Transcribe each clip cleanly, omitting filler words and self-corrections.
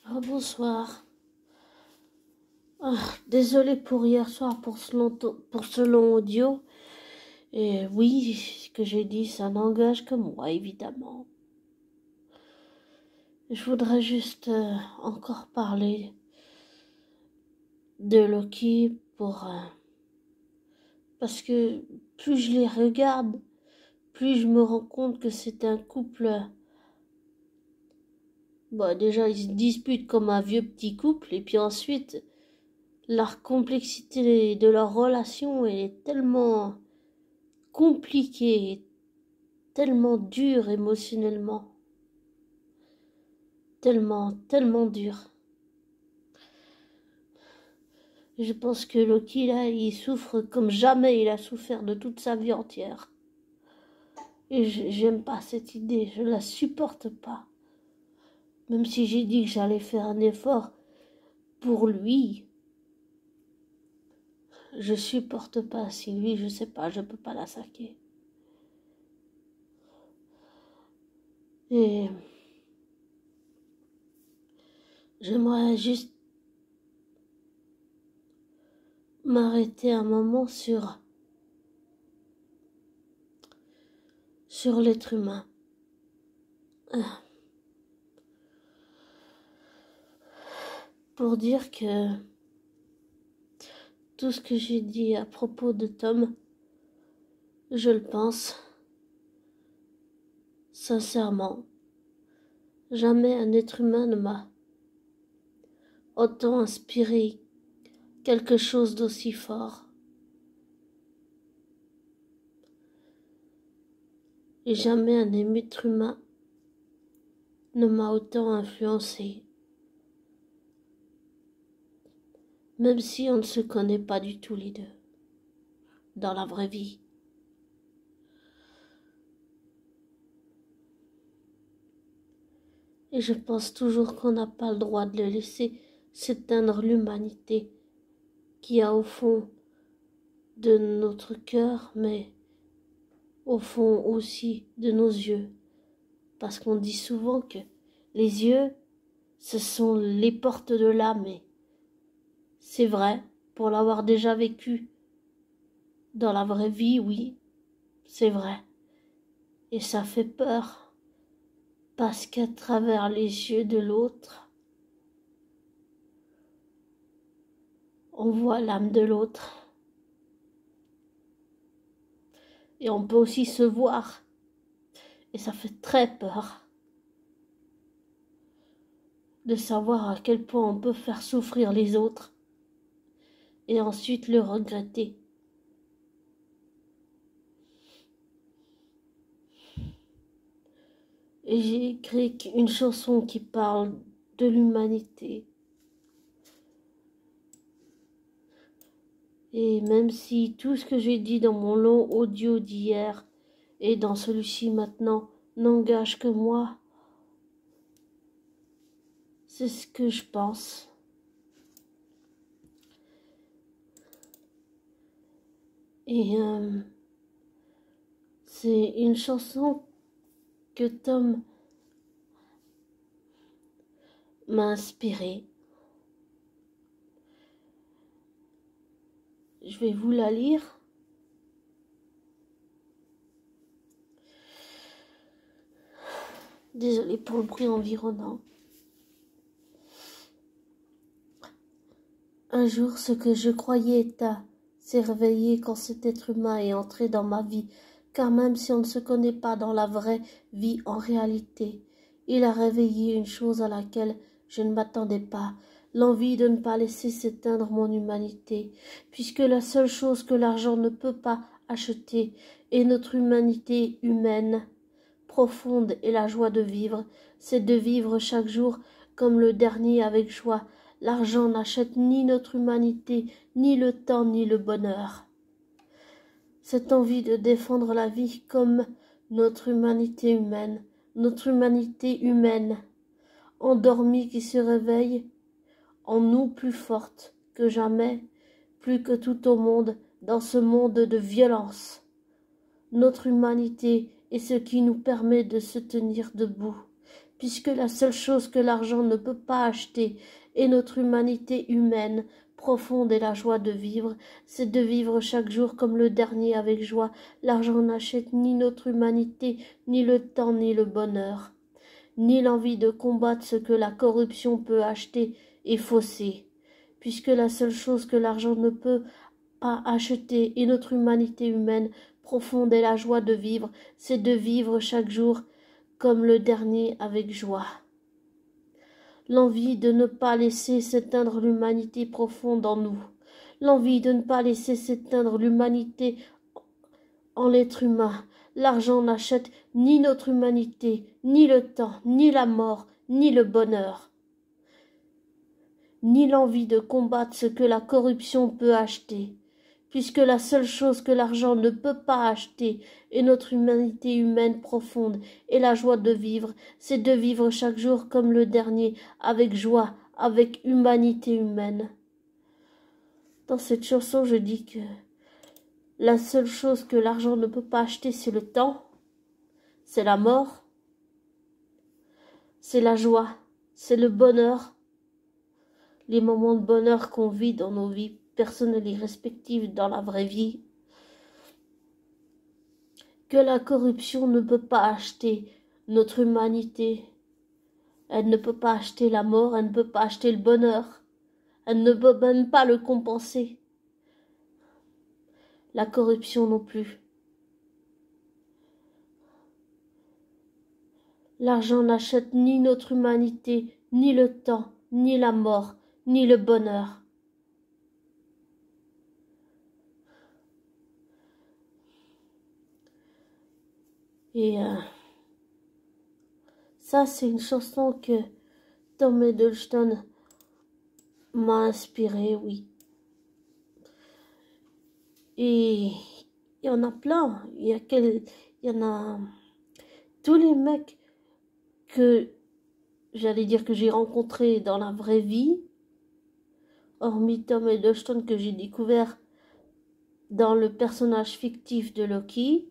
Oh, bonsoir. Désolée pour hier soir pour ce long audio. Et oui, ce que j'ai dit, ça n'engage que moi, évidemment. Je voudrais juste encore parler de Loki parce que plus je les regarde, plus je me rends compte que c'est un couple. Bon, déjà, ils se disputent comme un vieux petit couple, et puis ensuite, la complexité de leur relation est tellement compliquée, tellement dure émotionnellement, tellement dure. Je pense que Loki, là, il souffre comme jamais il a souffert de toute sa vie entière. Et j'aime pas cette idée, je la supporte pas. Même si j'ai dit que j'allais faire un effort pour lui, je supporte pas. Sylvie, je sais pas, je peux pas la saquer. Et j'aimerais juste m'arrêter un moment sur l'être humain. Pour dire que tout ce que j'ai dit à propos de Tom, je le pense sincèrement. Jamais un être humain ne m'a autant inspiré quelque chose d'aussi fort. Et jamais un être humain ne m'a autant influencé. Même si on ne se connaît pas du tout les deux, dans la vraie vie. Et je pense toujours qu'on n'a pas le droit de le laisser s'éteindre l'humanité qui a au fond de notre cœur, mais au fond aussi de nos yeux. Parce qu'on dit souvent que les yeux, ce sont les portes de l'âme. Et c'est vrai, pour l'avoir déjà vécu dans la vraie vie, oui, c'est vrai. Et ça fait peur, parce qu'à travers les yeux de l'autre, on voit l'âme de l'autre. Et on peut aussi se voir. Et ça fait très peur de savoir à quel point on peut faire souffrir les autres et ensuite le regretter. Et j'ai écrit une chanson qui parle de l'humanité. Et même si tout ce que j'ai dit dans mon long audio d'hier et dans celui-ci maintenant n'engage que moi, c'est ce que je pense. Et c'est une chanson que Tom m'a inspirée. Je vais vous la lire. Désolée pour le bruit environnant. Un jour, ce que je croyais éteint s'est réveillé quand cet être humain est entré dans ma vie, car même si on ne se connaît pas dans la vraie vie en réalité, il a réveillé une chose à laquelle je ne m'attendais pas, l'envie de ne pas laisser s'éteindre mon humanité, puisque la seule chose que l'argent ne peut pas acheter est notre humanité humaine profonde et la joie de vivre, c'est de vivre chaque jour comme le dernier avec joie. L'argent n'achète ni notre humanité, ni le temps, ni le bonheur. Cette envie de défendre la vie comme notre humanité humaine, endormie qui se réveille en nous plus forte que jamais, plus que tout au monde, dans ce monde de violence. Notre humanité est ce qui nous permet de se tenir debout, puisque la seule chose que l'argent ne peut pas acheter est notre humanité humaine profonde et la joie de vivre, c'est de vivre chaque jour comme le dernier avec joie. L'argent n'achète ni notre humanité, ni le temps, ni le bonheur, ni l'envie de combattre ce que la corruption peut acheter et fausser, puisque la seule chose que l'argent ne peut pas acheter est notre humanité humaine profonde et la joie de vivre, c'est de vivre chaque jour comme le dernier avec joie. L'envie de ne pas laisser s'éteindre l'humanité profonde en nous, l'envie de ne pas laisser s'éteindre l'humanité en l'être humain. L'argent n'achète ni notre humanité, ni le temps, ni la mort, ni le bonheur, ni l'envie de combattre ce que la corruption peut acheter, puisque la seule chose que l'argent ne peut pas acheter est notre humanité humaine profonde et la joie de vivre, c'est de vivre chaque jour comme le dernier, avec joie, avec humanité humaine. Dans cette chanson, je dis que la seule chose que l'argent ne peut pas acheter, c'est le temps, c'est la mort, c'est la joie, c'est le bonheur, les moments de bonheur qu'on vit dans nos vies personnelles et respectives dans la vraie vie, que la corruption ne peut pas acheter notre humanité. Elle ne peut pas acheter la mort, elle ne peut pas acheter le bonheur, elle ne peut même pas le compenser. La corruption non plus. L'argent n'achète ni notre humanité, ni le temps, ni la mort, ni le bonheur. Et ça, c'est une chanson que Tom Hiddleston m'a inspiré, oui. Et il y en a plein. Il y en a tous les mecs que j'allais dire que j'ai rencontrés dans la vraie vie, hormis Tom Hiddleston que j'ai découvert dans le personnage fictif de Loki.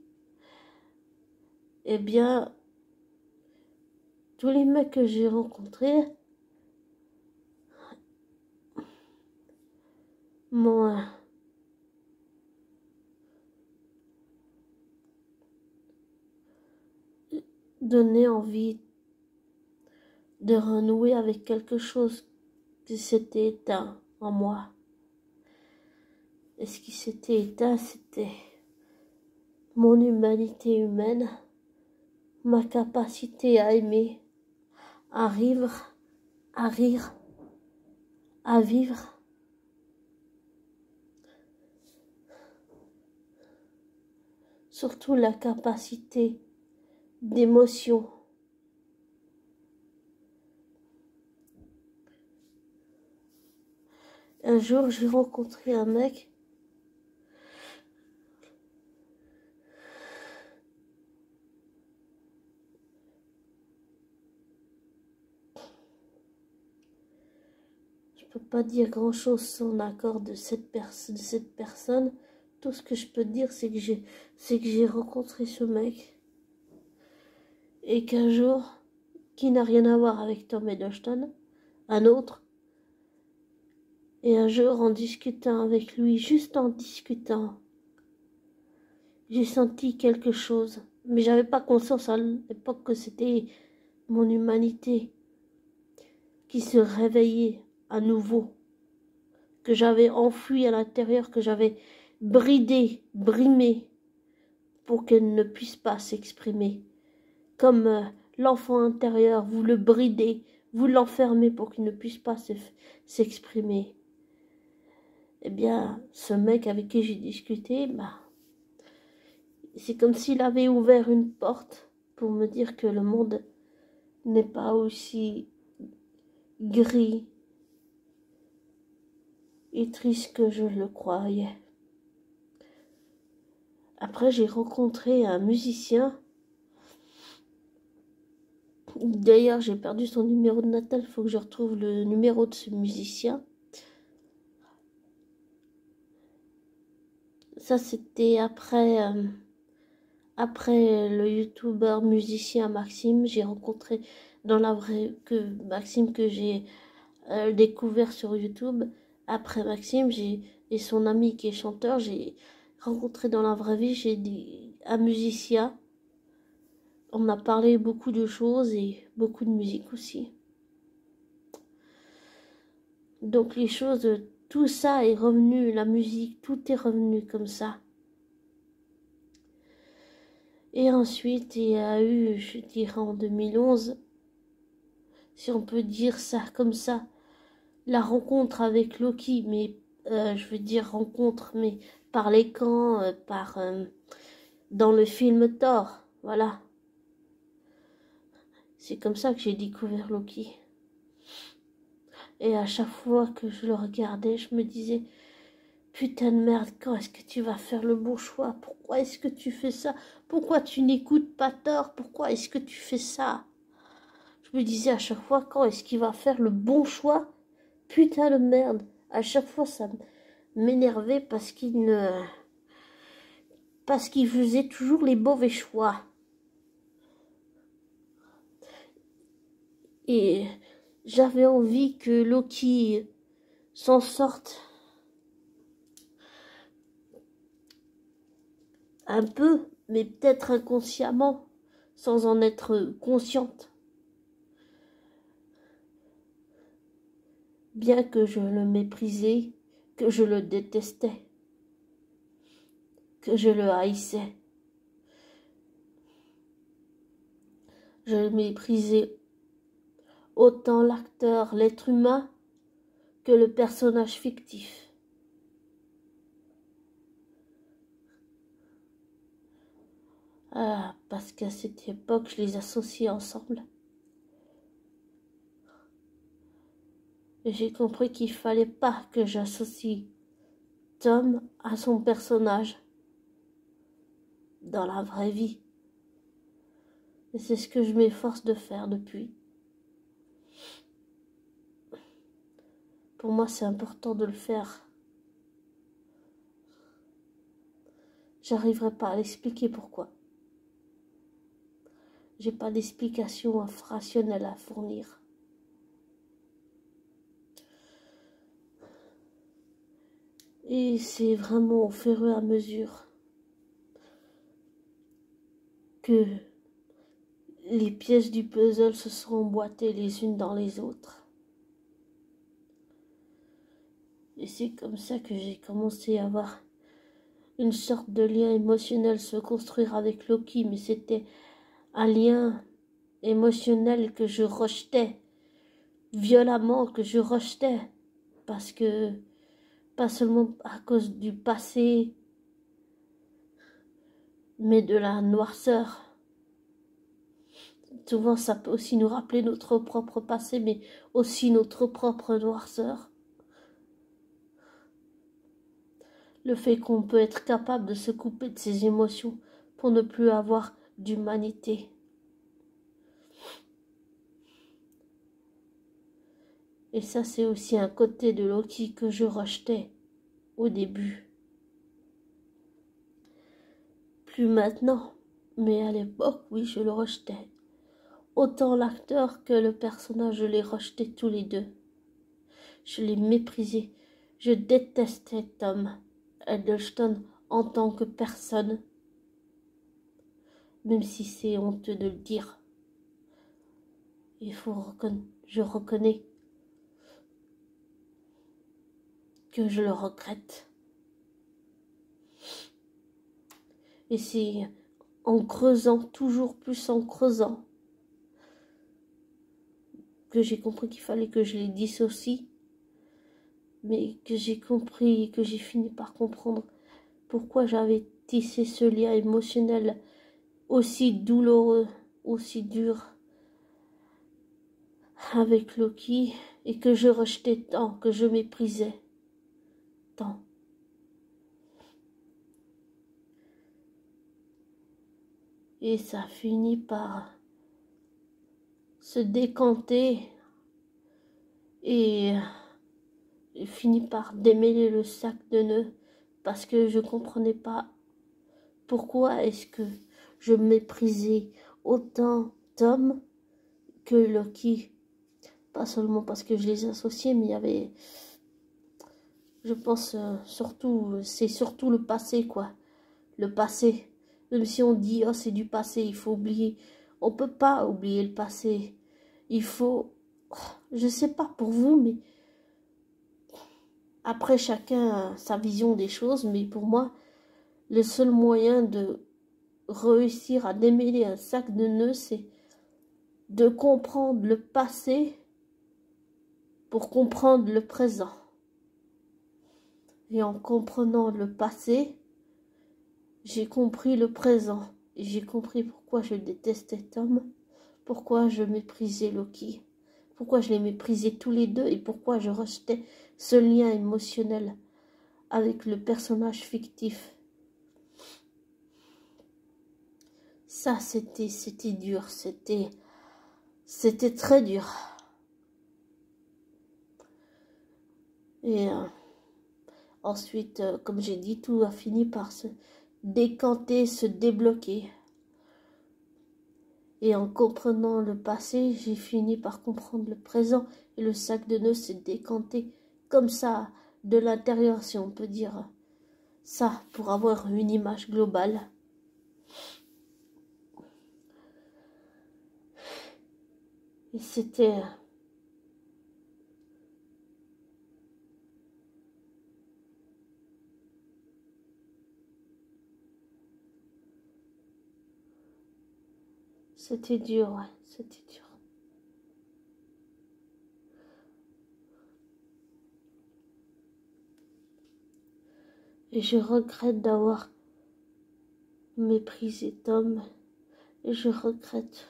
Eh bien, tous les mecs que j'ai rencontrés m'ont donné envie de renouer avec quelque chose qui s'était éteint en moi. Et ce qui s'était éteint, c'était mon humanité humaine, ma capacité à aimer, à vivre, à rire, à vivre. Surtout la capacité d'émotion. Un jour, j'ai rencontré un mec je peux pas dire grand-chose sans l'accord de cette personne. Tout ce que je peux dire, c'est que j'ai rencontré ce mec et qu'un jour, qui n'a rien à voir avec Tom Hiddleston, un autre, et un jour, en discutant avec lui, juste en discutant, j'ai senti quelque chose, mais j'avais pas conscience à l'époque que c'était mon humanité qui se réveillait à nouveau, que j'avais enfoui à l'intérieur, que j'avais bridé, brimé, pour qu'elle ne puisse pas s'exprimer. Comme l'enfant intérieur, vous le bridez, vous l'enfermez pour qu'il ne puisse pas s'exprimer. Eh bien, ce mec avec qui j'ai discuté, c'est comme s'il avait ouvert une porte pour me dire que le monde n'est pas aussi gris et triste que je le croyais. Après, j'ai rencontré un musicien. D'ailleurs, j'ai perdu son numéro de natal, il faut que je retrouve le numéro de ce musicien. Ça, c'était après le youtubeur musicien Maxime. J'ai rencontré dans la vraie que Maxime que j'ai découvert sur YouTube. Après Maxime, et son ami qui est chanteur, j'ai rencontré dans la vraie vie, un musicien. On a parlé beaucoup de choses et beaucoup de musique aussi. Donc les choses, tout ça est revenu, la musique, tout est revenu comme ça. Et ensuite, il y a eu, je dirais en 2011, si on peut dire ça comme ça, la rencontre avec Loki, mais je veux dire rencontre, mais par l'écran, dans le film Thor, voilà. C'est comme ça que j'ai découvert Loki. Et à chaque fois que je le regardais, je me disais, putain de merde, quand est-ce que tu vas faire le bon choix? Pourquoi est-ce que tu fais ça? Pourquoi tu n'écoutes pas Thor? Pourquoi est-ce que tu fais ça? Je me disais à chaque fois, quand est-ce qu'il va faire le bon choix? Putain de merde. À chaque fois, ça m'énervait parce qu'il faisait toujours les mauvais choix. Et j'avais envie que Loki s'en sorte un peu, mais peut-être inconsciemment, sans en être consciente. Bien que je le méprisais, que je le détestais, que je le haïssais. Je méprisais autant l'acteur, l'être humain, que le personnage fictif. Ah, parce qu'à cette époque, je les associais ensemble. Et j'ai compris qu'il fallait pas que j'associe Tom à son personnage dans la vraie vie. Et c'est ce que je m'efforce de faire depuis. Pour moi, c'est important de le faire. J'arriverai pas à l'expliquer pourquoi. J'ai pas d'explication rationnelle à fournir. Et c'est vraiment au fur et à mesure que les pièces du puzzle se sont emboîtées les unes dans les autres. Et c'est comme ça que j'ai commencé à avoir une sorte de lien émotionnel se construire avec Loki, mais c'était un lien émotionnel que je rejetais, violemment que je rejetais, parce que, pas seulement à cause du passé, mais de la noirceur. Souvent, ça peut aussi nous rappeler notre propre passé, mais aussi notre propre noirceur. Le fait qu'on peut être capable de se couper de ses émotions pour ne plus avoir d'humanité. Et ça, c'est aussi un côté de Loki que je rejetais au début. Plus maintenant, mais à l'époque, oui, je le rejetais. Autant l'acteur que le personnage, je les rejetais tous les deux. Je les méprisais. Je détestais Tom Hiddleston en tant que personne. Même si c'est honteux de le dire. Je reconnais que je le regrette. Et c'est en creusant, toujours plus en creusant, que j'ai compris qu'il fallait que je les dissocie, mais que j'ai compris, que j'ai fini par comprendre pourquoi j'avais tissé ce lien émotionnel aussi douloureux, aussi dur avec Loki, et que je rejetais tant, que je méprisais tant. Et ça finit par se décanter et finit par démêler le sac de nœuds parce que je comprenais pas pourquoi est-ce que je méprisais autant Tom que Loki. Pas seulement parce que je les associais, mais il y avait, je pense, c'est surtout le passé, quoi. Le passé. Même si on dit, oh, c'est du passé, il faut oublier. On peut pas oublier le passé. Il faut, je sais pas pour vous, mais après chacun a sa vision des choses, mais pour moi, le seul moyen de réussir à démêler un sac de nœuds, c'est de comprendre le passé pour comprendre le présent. Et en comprenant le passé, j'ai compris le présent. Et j'ai compris pourquoi je détestais Tom, pourquoi je méprisais Loki, pourquoi je les méprisais tous les deux et pourquoi je rejetais ce lien émotionnel avec le personnage fictif. Ça, c'était dur, c'était très dur. Et ensuite, comme j'ai dit, tout a fini par se décanter, se débloquer. Et en comprenant le passé, j'ai fini par comprendre le présent. Et le sac de nœuds s'est décanté comme ça, de l'intérieur, si on peut dire ça, pour avoir une image globale. Et c'était dur, ouais, c'était dur. Et je regrette d'avoir méprisé Tom. Et je regrette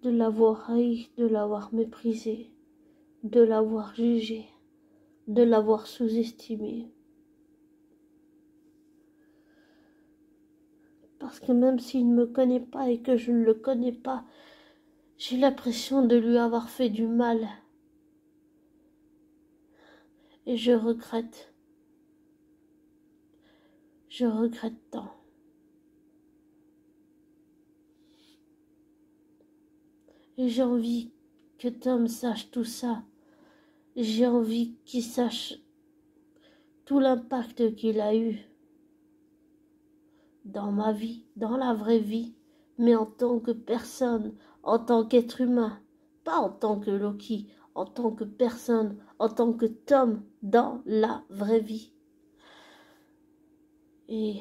de l'avoir haï, de l'avoir méprisé, de l'avoir jugé, de l'avoir sous-estimé. Parce que même s'il ne me connaît pas et que je ne le connais pas, j'ai l'impression de lui avoir fait du mal. Et je regrette. Je regrette tant. Et j'ai envie que Tom sache tout ça. J'ai envie qu'il sache tout l'impact qu'il a eu dans ma vie, dans la vraie vie, mais en tant que personne, en tant qu'être humain, pas en tant que Loki, en tant que personne, en tant que Tom dans la vraie vie. Et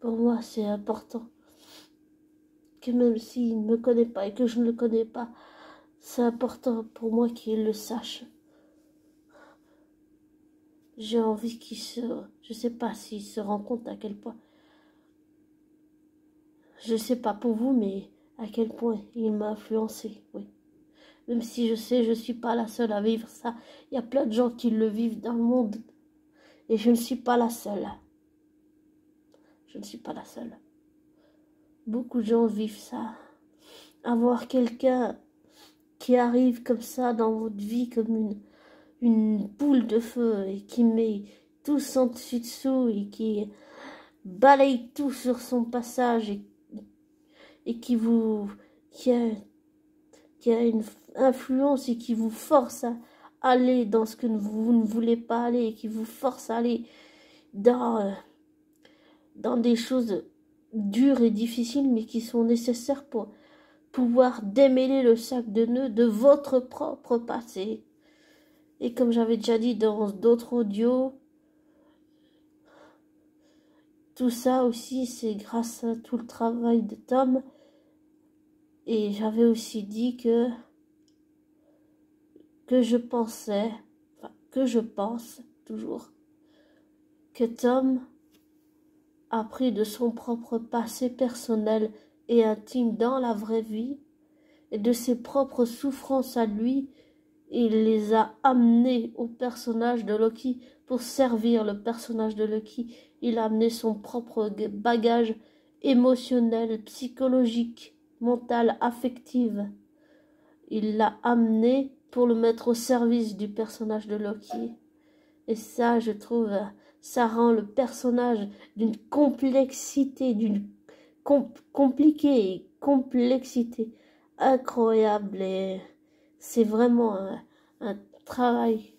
pour moi, c'est important que même s'il ne me connaît pas et que je ne le connais pas, c'est important pour moi qu'il le sache. J'ai envie qu'il je sais pas s'il se rend compte à quel point, je sais pas pour vous, mais à quel point il m'a influencé, oui. Même si je sais, je suis pas la seule à vivre ça. Il y a plein de gens qui le vivent dans le monde. Et je ne suis pas la seule. Je ne suis pas la seule. Beaucoup de gens vivent ça. Avoir quelqu'un qui arrive comme ça dans votre vie comme une boule de feu et qui met tout son dessus-dessous et qui balaye tout sur son passage et qui a une influence et qui vous force à aller dans ce que vous ne voulez pas aller et qui vous force à aller dans des choses dures et difficiles mais qui sont nécessaires pour pouvoir démêler le sac de nœuds de votre propre passé. Et comme j'avais déjà dit dans d'autres audios, tout ça aussi c'est grâce à tout le travail de Tom. Et j'avais aussi dit que je pensais, enfin que je pense toujours, que Tom a pris de son propre passé personnel et intime dans la vraie vie, et de ses propres souffrances à lui, il les a amenées au personnage de Loki pour servir le personnage de Loki. Il a amené son propre bagage émotionnel, psychologique, mental, affectif. Il l'a amené pour le mettre au service du personnage de Loki. Et ça, je trouve, ça rend le personnage d'une complexité, d'une compliqué, complexité incroyable. Et c'est vraiment un travail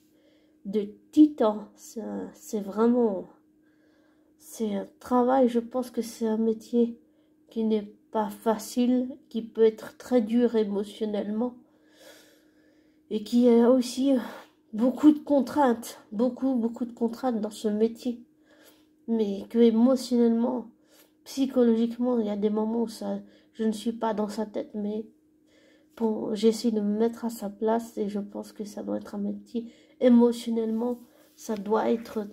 de titan. C'est vraiment... C'est un travail, je pense que c'est un métier qui n'est pas facile, qui peut être très dur émotionnellement et qui a aussi beaucoup de contraintes, beaucoup de contraintes dans ce métier. Mais que émotionnellement, psychologiquement, il y a des moments où je ne suis pas dans sa tête, mais bon, j'essaie de me mettre à sa place et je pense que ça doit être un métier émotionnellement, ça doit être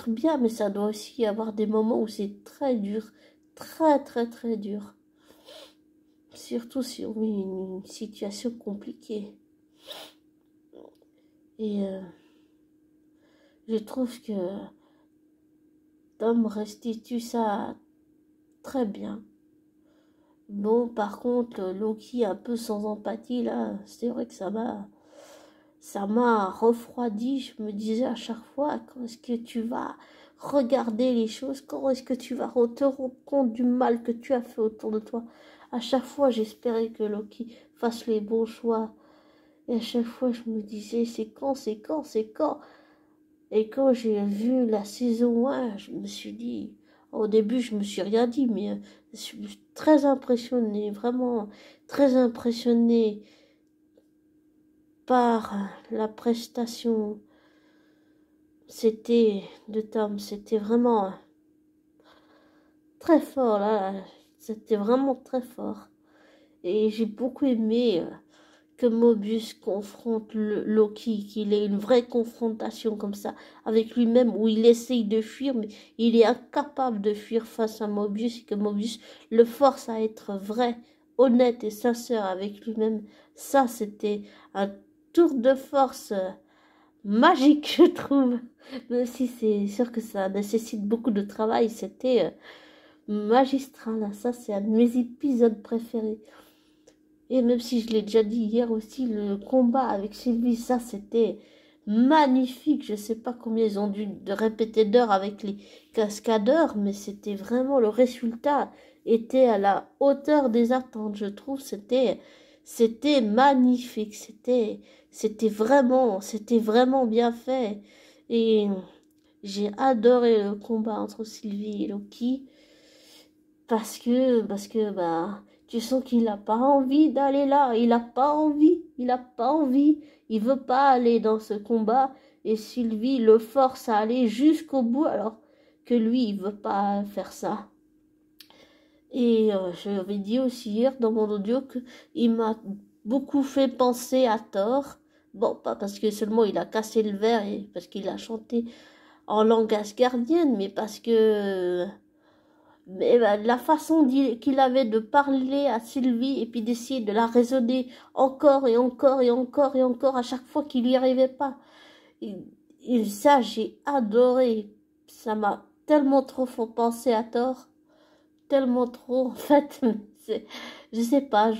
bien, mais ça doit aussi y avoir des moments où c'est très dur, très dur. Surtout si on vit une situation compliquée. Et je trouve que Tom restitue ça très bien. Bon, par contre, Loki un peu sans empathie, là, c'est vrai que ça m'a refroidi. Je me disais à chaque fois, quand est-ce que tu vas regarder les choses, quand est-ce que tu vas te rendre compte du mal que tu as fait autour de toi. À chaque fois, j'espérais que Loki fasse les bons choix. Et à chaque fois, je me disais, c'est quand. Et quand j'ai vu la saison 1, je me suis dit, au début, je me suis rien dit, mais je suis très impressionnée, vraiment très impressionnée par la prestation. De Tom, c'était vraiment très fort, là, c'était vraiment très fort. Et j'ai beaucoup aimé que Mobius confronte Loki, qu'il ait une vraie confrontation comme ça avec lui-même, où il essaye de fuir, mais il est incapable de fuir face à Mobius, et que Mobius le force à être vrai, honnête et sincère avec lui-même. Ça, c'était un tour de force magique, je trouve. Même si c'est sûr que ça nécessite beaucoup de travail, c'était magistral. Ça, c'est un de mes épisodes préférés. Et même si je l'ai déjà dit hier aussi, le combat avec Sylvie, ça c'était magnifique. Je sais pas combien ils ont dû de répéter d'heures avec les cascadeurs, mais c'était vraiment le résultat était à la hauteur des attentes. Je trouve c'était magnifique. C'était vraiment bien fait. Et j'ai adoré le combat entre Sylvie et Loki parce que bah tu sens qu'il n'a pas envie d'aller là, il n'a pas envie, il veut pas aller dans ce combat et Sylvie le force à aller jusqu'au bout alors que lui il veut pas faire ça. Et je l'avais dit aussi hier dans mon audio que il m'a beaucoup fait penser à Thor. Bon, pas parce que seulement il a cassé le verre et parce qu'il a chanté en langue asgardienne, mais parce que mais la façon qu'il avait de parler à Sylvie et puis d'essayer de la raisonner encore et encore et encore et encore à chaque fois qu'il n'y arrivait pas. Et ça, j'ai adoré. Ça m'a tellement trop fait penser à Thor. Tellement trop, en fait. Je sais pas.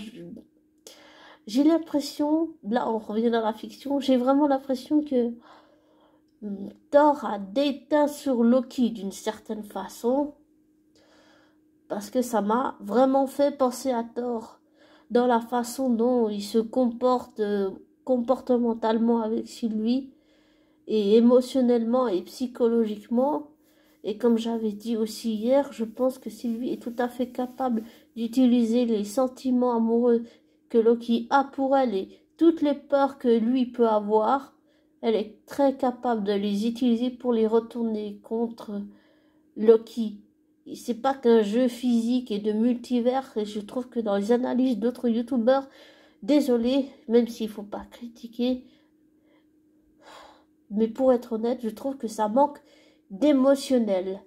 J'ai l'impression, là on revient dans la fiction, j'ai vraiment l'impression que Thor a déteint sur Loki d'une certaine façon. Parce que ça m'a vraiment fait penser à Thor dans la façon dont il se comporte comportementalement avec Sylvie et émotionnellement et psychologiquement. Et comme j'avais dit aussi hier, je pense que Sylvie est tout à fait capable d'utiliser les sentiments amoureux que Loki a pour elle et toutes les peurs que lui peut avoir. Elle est très capable de les utiliser pour les retourner contre Loki. C'est pas qu'un jeu physique et de multivers, et je trouve que dans les analyses d'autres youtubeurs, désolé, même s'il faut pas critiquer, mais pour être honnête, je trouve que ça manque d'émotionnel,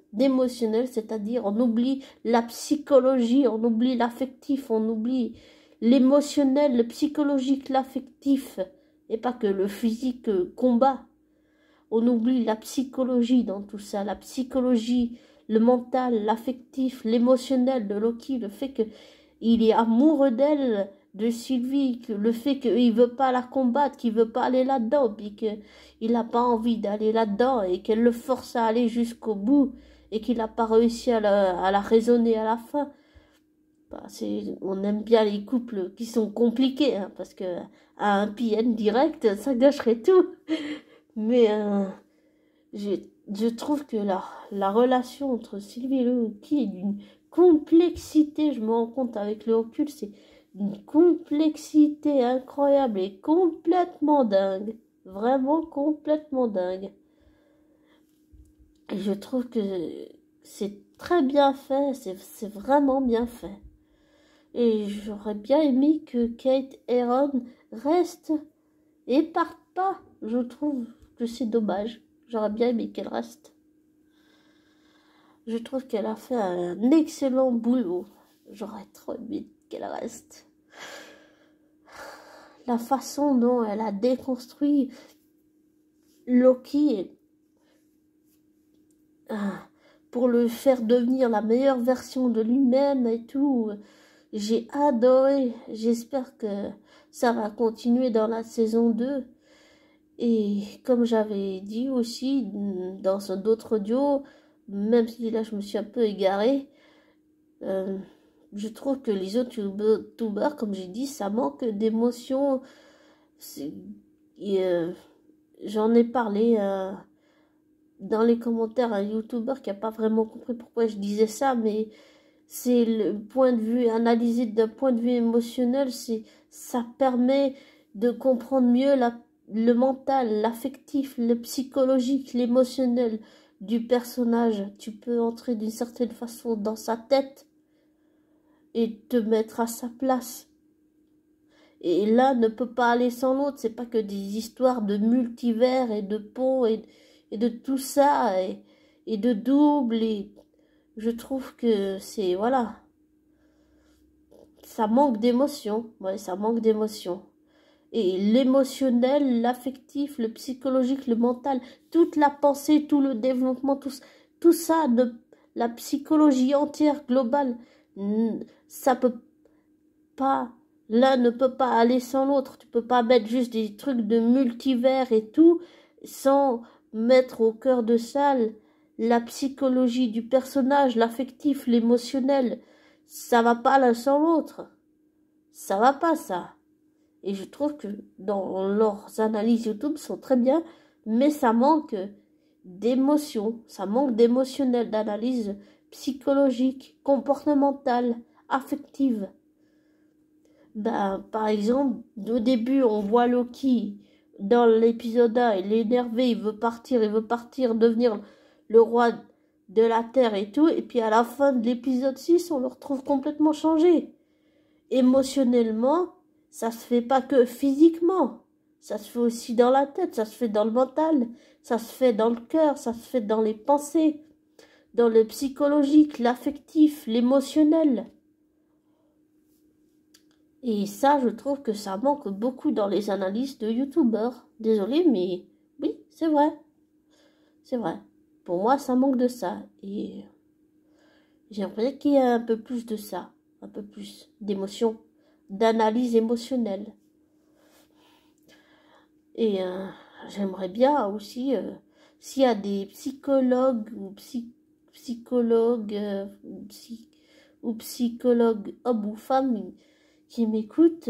c'est-à-dire on oublie la psychologie, on oublie l'affectif, on oublie l'émotionnel, le psychologique, l'affectif, et pas que le physique combat. On oublie la psychologie dans tout ça, la psychologie, le mental, l'affectif, l'émotionnel de Loki, le fait qu'il est amoureux d'elle, de Sylvie, que le fait qu'il veut pas la combattre, qu'il veut pas aller là-dedans, puis qu'il n'a pas envie d'aller là-dedans et qu'elle le force à aller jusqu'au bout et qu'il n'a pas réussi à la raisonner à la fin. Bah, on aime bien les couples qui sont compliqués, hein, parce que à un PN direct, ça gâcherait tout. Mais je trouve que la relation entre Sylvie et Loki est d'une complexité, je me rends compte avec le recul, c'est une complexité incroyable et complètement dingue. Vraiment complètement dingue. Et je trouve que c'est très bien fait, c'est vraiment bien fait. Et j'aurais bien aimé que Kate Herron reste et parte pas. Je trouve que c'est dommage. J'aurais bien aimé qu'elle reste. Je trouve qu'elle a fait un excellent boulot. J'aurais trop aimé qu'elle reste. La façon dont elle a déconstruit Loki pour le faire devenir la meilleure version de lui-même et tout. J'ai adoré. J'espère que ça va continuer dans la saison 2. Et comme j'avais dit aussi dans d'autres audio, même si là je me suis un peu égarée, je trouve que les autres youtubeurs, comme j'ai dit, ça manque d'émotion. J'en ai parlé dans les commentaires à un youtubeur qui n'a pas vraiment compris pourquoi je disais ça, mais c'est le point de vue, analysé d'un point de vue émotionnel, ça permet de comprendre mieux le mental, l'affectif, le psychologique, l'émotionnel du personnage. Tu peux entrer d'une certaine façon dans sa tête et te mettre à sa place. Et l'un ne peut pas aller sans l'autre. C'est pas que des histoires de multivers et de ponts et de tout ça et de double. Et je trouve que c'est, voilà, ça manque d'émotion. Ouais, ça manque d'émotion. Et l'émotionnel, l'affectif, le psychologique, le mental, toute la pensée, tout le développement, tout ça, la psychologie entière, globale, ça peut pas, l'un ne peut pas aller sans l'autre. Tu peux pas mettre juste des trucs de multivers et tout, sans mettre au cœur de ça la psychologie du personnage, l'affectif, l'émotionnel. Ça va pas l'un sans l'autre. Ça va pas, ça. Et je trouve que dans leurs analyses YouTube sont très bien, mais ça manque d'émotion, ça manque d'émotionnel, d'analyse psychologique, comportementale, affective. Ben, par exemple, au début, on voit Loki dans l'épisode 1, il est énervé, il veut partir, devenir le roi de la Terre et tout, et puis à la fin de l'épisode 6, on le retrouve complètement changé. Émotionnellement, ça se fait pas que physiquement, ça se fait aussi dans la tête, ça se fait dans le mental, ça se fait dans le cœur, ça se fait dans les pensées, dans le psychologique, l'affectif, l'émotionnel. Et ça, je trouve que ça manque beaucoup dans les analyses de youtubeurs. Désolée, mais oui, c'est vrai. C'est vrai. Pour moi, ça manque de ça. Et j'aimerais qu'il y ait un peu plus de ça. Un peu plus d'émotion, d'analyse émotionnelle. Et j'aimerais bien aussi, s'il y a des psychologues ou psychologues ou psychologues hommes ou femmes qui m'écoutent,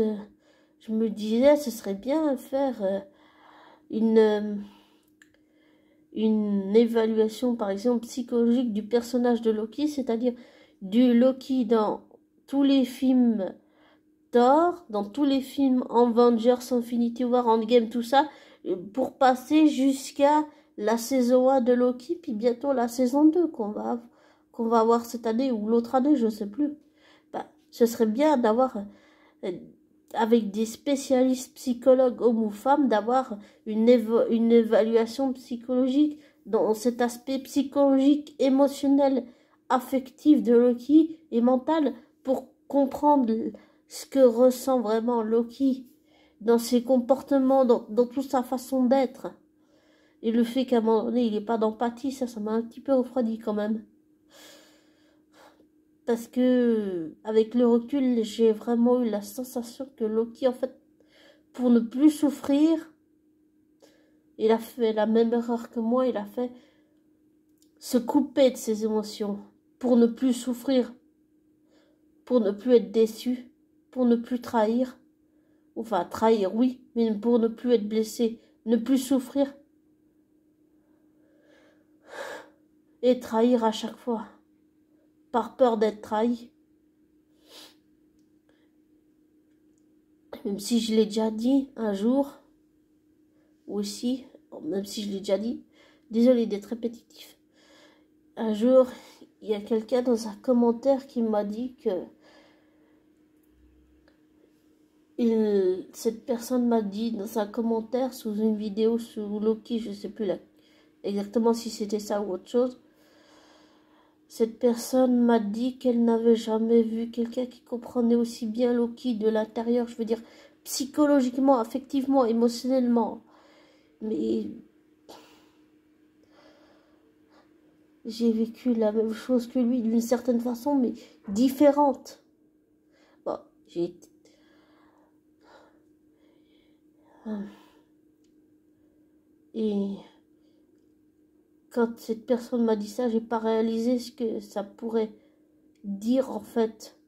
je me disais ce serait bien faire une évaluation par exemple psychologique du personnage de Loki, c'est-à-dire du Loki dans tous les films Thor, dans tous les films Avengers, Infinity War, Endgame, tout ça, pour passer jusqu'à la saison 1 de Loki, puis bientôt la saison 2 qu'on va avoir cette année ou l'autre année, je ne sais plus. Bah, ce serait bien d'avoir, avec des spécialistes psychologues, hommes ou femmes, d'avoir une évaluation psychologique dans cet aspect psychologique, émotionnel, affectif de Loki et mental pour comprendre ce que ressent vraiment Loki dans ses comportements, dans toute sa façon d'être. Et le fait qu'à un moment donné, il n'ait pas d'empathie, ça m'a un petit peu refroidi quand même. Parce que, avec le recul, j'ai vraiment eu la sensation que Loki, en fait, pour ne plus souffrir, il a fait la même erreur que moi, il a fait se couper de ses émotions pour ne plus souffrir, pour ne plus être déçu, pour ne plus trahir. Enfin, trahir, oui, mais pour ne plus être blessé, ne plus souffrir et trahir à chaque fois, par peur d'être trahi. Même si je l'ai déjà dit un jour, aussi, même si je l'ai déjà dit, désolé d'être répétitif. Un jour, il y a quelqu'un dans un commentaire qui m'a dit que cette personne m'a dit dans un commentaire sous une vidéo sous Loki, je ne sais plus là, exactement si c'était ça ou autre chose. Cette personne m'a dit qu'elle n'avait jamais vu quelqu'un qui comprenait aussi bien Loki de l'intérieur, je veux dire psychologiquement, affectivement, émotionnellement. Mais j'ai vécu la même chose que lui d'une certaine façon, mais différente. Bon, j'ai été... Et quand cette personne m'a dit ça, j'ai pas réalisé ce que ça pourrait dire en fait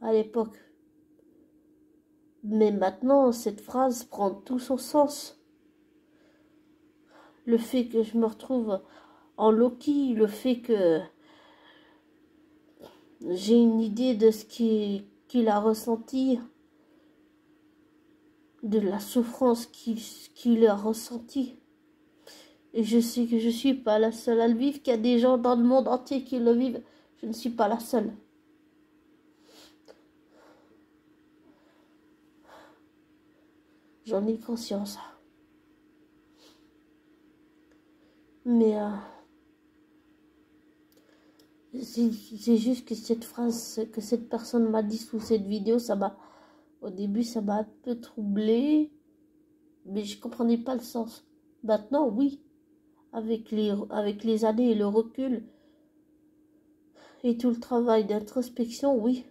à l'époque. Mais maintenant, cette phrase prend tout son sens. Le fait que je me retrouve en Loki, le fait que j'ai une idée de ce qu'il a ressenti, de la souffrance qu'il a ressentie. Et je sais que je ne suis pas la seule à le vivre, qu'il y a des gens dans le monde entier qui le vivent. Je ne suis pas la seule. J'en ai conscience. Mais c'est juste que cette phrase que cette personne m'a dit sous cette vidéo, au début, ça m'a un peu troublée, mais je comprenais pas le sens. Maintenant, oui, avec les années et le recul et tout le travail d'introspection, oui.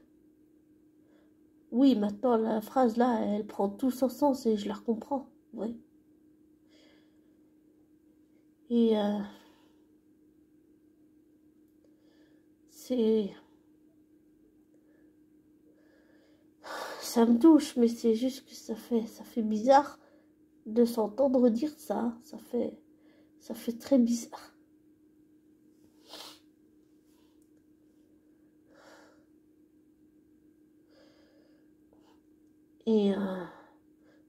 Oui, maintenant, la phrase là, elle prend tout son sens et je la comprends, oui. Et ça me touche, mais c'est juste que ça fait bizarre de s'entendre dire ça. Ça fait très bizarre. Et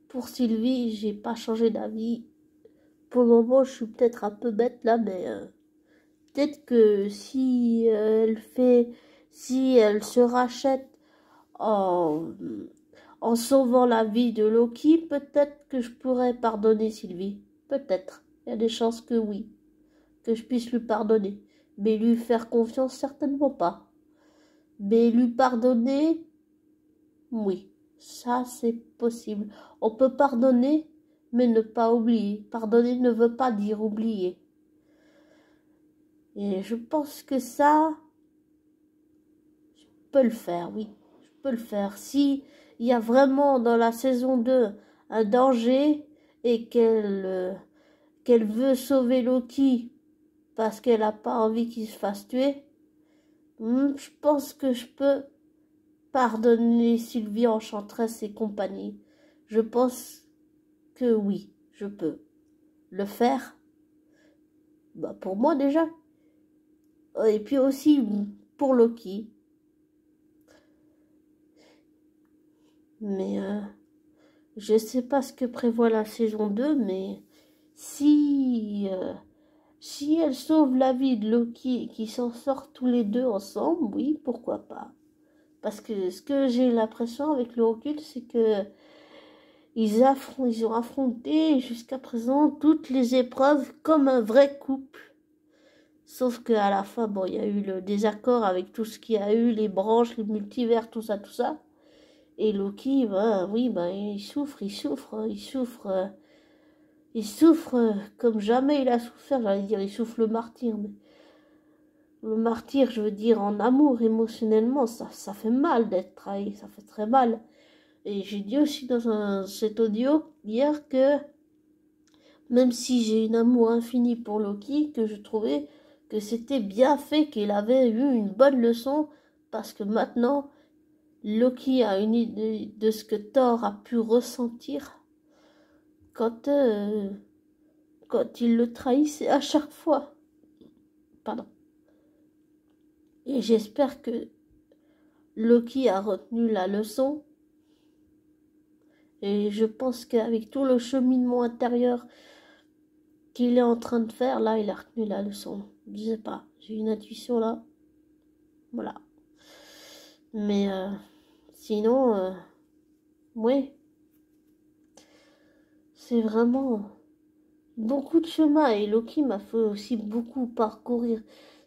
pour Sylvie, j'ai pas changé d'avis. Pour le moment, je suis peut-être un peu bête là, mais peut-être que si elle se rachète en sauvant la vie de Loki, peut-être que je pourrais pardonner Sylvie. Peut-être. Il y a des chances que oui, que je puisse lui pardonner. Mais lui faire confiance, certainement pas. Mais lui pardonner, oui. Ça, c'est possible. On peut pardonner, mais ne pas oublier. Pardonner ne veut pas dire oublier. Et je pense que ça, je peux le faire, oui. Je peux le faire. Si il y a vraiment dans la saison 2 un danger et qu'elle veut sauver Loki parce qu'elle n'a pas envie qu'il se fasse tuer, je pense que je peux pardonner Sylvie Enchanteresse et compagnie. Je pense que oui, je peux le faire. Bah, pour moi déjà. Et puis aussi pour Loki. Mais je sais pas ce que prévoit la saison 2, mais si elle sauve la vie de Loki et qu'ils s'en sortent tous les deux ensemble, oui, pourquoi pas. Parce que ce que j'ai l'impression avec le recul, c'est que ils ont affronté jusqu'à présent toutes les épreuves comme un vrai couple. Sauf qu'à la fin, bon, il y a eu le désaccord avec tout ce qu'il y a eu, les branches, les multivers, tout ça, tout ça. Et Loki, ben, oui, ben, il souffre comme jamais il a souffert. J'allais dire, il souffre le martyr, mais le martyr, je veux dire, en amour, émotionnellement, ça fait mal d'être trahi, ça fait très mal. Et j'ai dit aussi dans cet audio hier que même si j'ai un amour infini pour Loki, que je trouvais que c'était bien fait, qu'il avait eu une bonne leçon, parce que maintenant, Loki a une idée de ce que Thor a pu ressentir quand, quand il le trahissait à chaque fois. Pardon. Et j'espère que Loki a retenu la leçon. Et je pense qu'avec tout le cheminement intérieur qu'il est en train de faire, là, il a retenu la leçon. Je sais pas, j'ai une intuition là. Voilà. Mais sinon, oui, c'est vraiment beaucoup de chemin. Et Loki m'a fait aussi beaucoup parcourir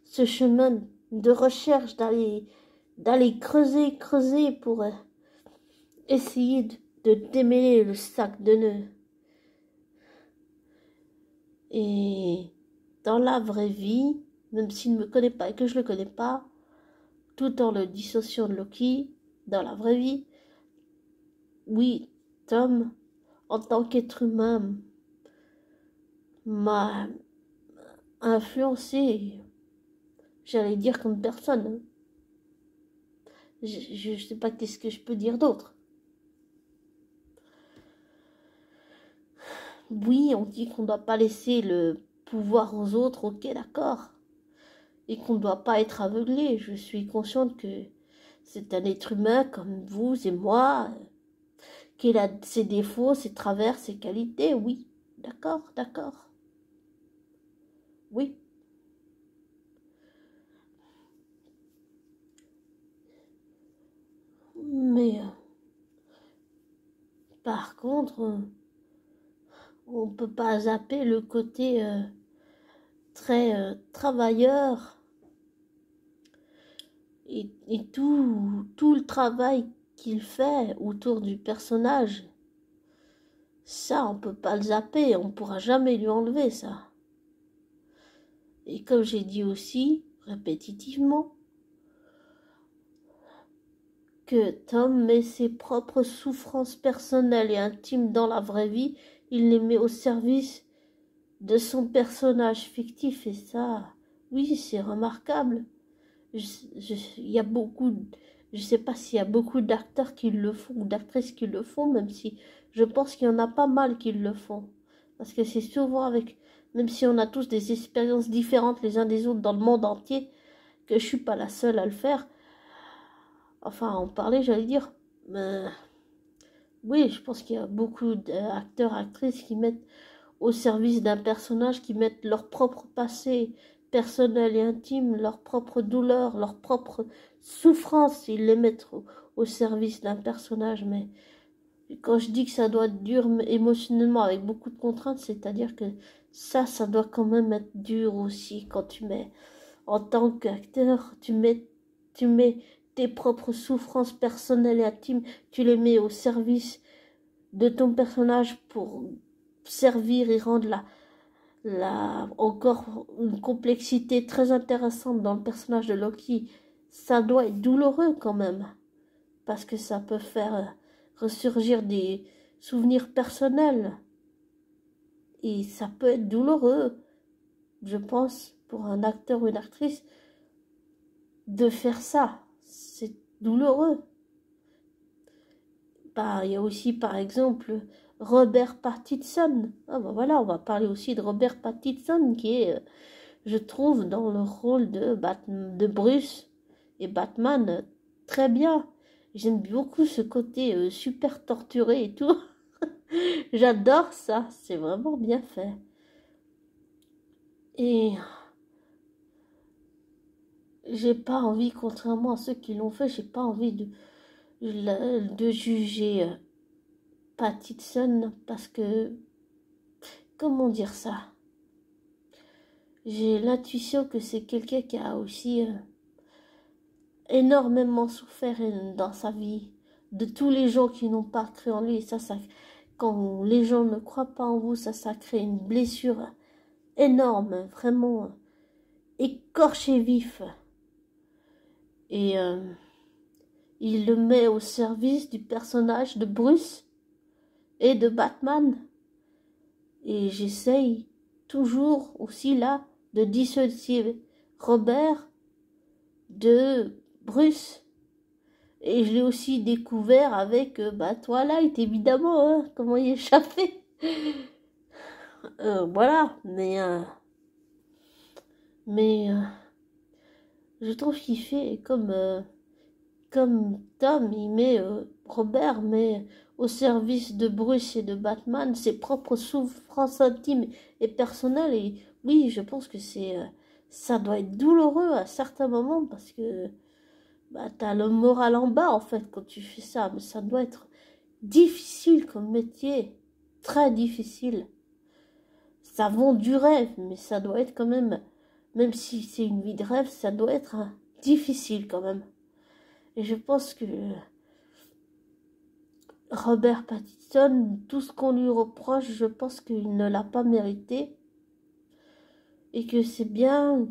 ce chemin de recherche, d'aller creuser pour essayer de démêler le sac de nœuds. Et dans la vraie vie, même s'il ne me connaît pas et que je ne le connais pas, tout en le dissociant de Loki, dans la vraie vie, oui, Tom, en tant qu'être humain, m'a influencé, j'allais dire comme personne. Je ne sais pas qu'est-ce que je peux dire d'autre. Oui, on dit qu'on ne doit pas laisser le pouvoir aux autres, ok, d'accord. Et qu'on ne doit pas être aveuglé. Je suis consciente que c'est un être humain comme vous et moi, qu'il a ses défauts, ses travers, ses qualités, oui. D'accord, d'accord. Oui. Mais par contre, on ne peut pas zapper le côté très travailleur et tout le travail qu'il fait autour du personnage. Ça, on peut pas le zapper, on pourra jamais lui enlever ça. Et comme j'ai dit aussi, répétitivement, que Tom met ses propres souffrances personnelles et intimes dans la vraie vie, il les met au service de son personnage fictif. Et ça, oui, c'est remarquable. Il y a beaucoup, je sais pas s'il y a beaucoup d'acteurs qui le font ou d'actrices qui le font, même si je pense qu'il y en a pas mal qui le font. Parce que c'est souvent avec, même si on a tous des expériences différentes les uns des autres dans le monde entier, que je suis pas la seule à le faire. Enfin, à en parler, j'allais dire. Mais oui, je pense qu'il y a beaucoup d'acteurs, actrices qui mettent au service d'un personnage, qui mettent leur propre passé personnel et intime, leur propre douleur, leur propre souffrance, ils les mettent au service d'un personnage. Mais quand je dis que ça doit être dur émotionnellement avec beaucoup de contraintes, c'est-à-dire que ça doit quand même être dur aussi quand tu mets, en tant qu'acteur, tu mets tes propres souffrances personnelles et intimes, tu les mets au service de ton personnage pour servir et rendre encore une complexité très intéressante dans le personnage de Loki. Ça doit être douloureux quand même, parce que ça peut faire ressurgir des souvenirs personnels. Et ça peut être douloureux, je pense, pour un acteur ou une actrice, de faire ça. C'est douloureux. Bah, il y a aussi, par exemple, Robert Pattinson. Ah bah voilà, on va parler aussi de Robert Pattinson, qui est, je trouve, dans le rôle de Bruce et Batman, très bien. J'aime beaucoup ce côté super torturé et tout. J'adore ça, c'est vraiment bien fait. Et j'ai pas envie, contrairement à ceux qui l'ont fait, j'ai pas envie de juger Pattinson parce que, comment dire ça? J'ai l'intuition que c'est quelqu'un qui a aussi énormément souffert dans sa vie, de tous les gens qui n'ont pas cru en lui. Ça, quand les gens ne croient pas en vous, ça crée une blessure énorme, vraiment écorché vif. Et il le met au service du personnage de Bruce et de Batman. Et j'essaye toujours aussi là de dissocier Robert de Bruce. Et je l'ai aussi découvert avec Twilight, évidemment, hein, comment y échapper. Voilà, mais je trouve qu'il fait comme Tom, il met Robert, mais au service de Bruce et de Batman, ses propres souffrances intimes et personnelles. Et oui, je pense que ça doit être douloureux à certains moments parce que t'as le moral en bas en fait quand tu fais ça. Mais ça doit être difficile comme métier, très difficile. Ça vend du rêve, mais ça doit être quand même si c'est une vie de rêve, ça doit être difficile quand même. Et je pense que Robert Pattinson, tout ce qu'on lui reproche, je pense qu'il ne l'a pas mérité. Et que c'est bien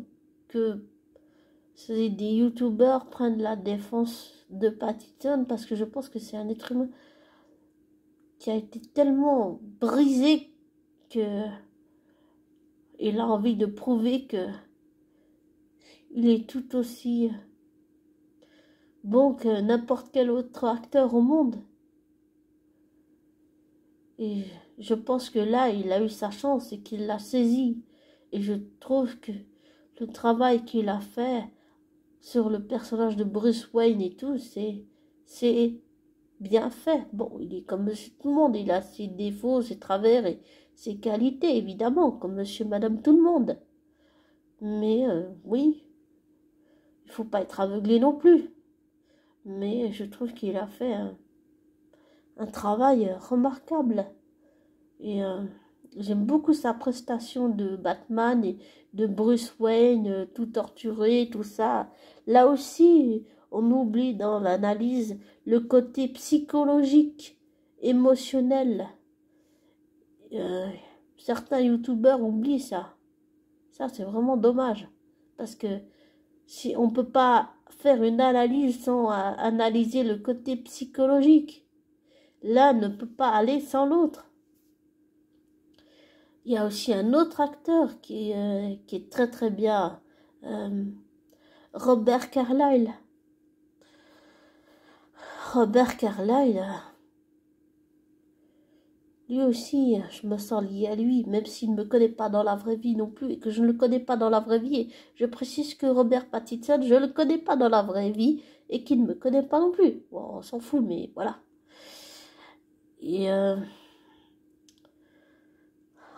que des youtubeurs prennent la défense de Pattinson parce que je pense que c'est un être humain qui a été tellement brisé que il a envie de prouver que il est tout aussi bon que n'importe quel autre acteur au monde. Et je pense que là, il a eu sa chance et qu'il l'a saisi. Et je trouve que le travail qu'il a fait sur le personnage de Bruce Wayne et tout, c'est bien fait. Bon, il est comme monsieur tout le monde, il a ses défauts, ses travers et ses qualités, évidemment, comme monsieur, madame, tout le monde. Mais oui, il faut pas être aveuglé non plus. Mais je trouve qu'il a fait un travail remarquable. Et j'aime beaucoup sa prestation de Batman et de Bruce Wayne, tout torturé, tout ça. Là aussi, on oublie dans l'analyse le côté psychologique, émotionnel. Euh, Certains youtubeurs oublient ça. Ça, c'est vraiment dommage. Parce que si on ne peut pas faire une analyse sans analyser le côté psychologique, l'un ne peut pas aller sans l'autre. Il y a aussi un autre acteur qui est très très bien, Robert Carlyle. Robert Carlyle, lui aussi, je me sens liée à lui, même s'il ne me connaît pas dans la vraie vie non plus, et que je ne le connais pas dans la vraie vie. Et je précise que Robert Pattinson, je ne le connais pas dans la vraie vie, et qu'il ne me connaît pas non plus. Bon, on s'en fout, mais voilà. Et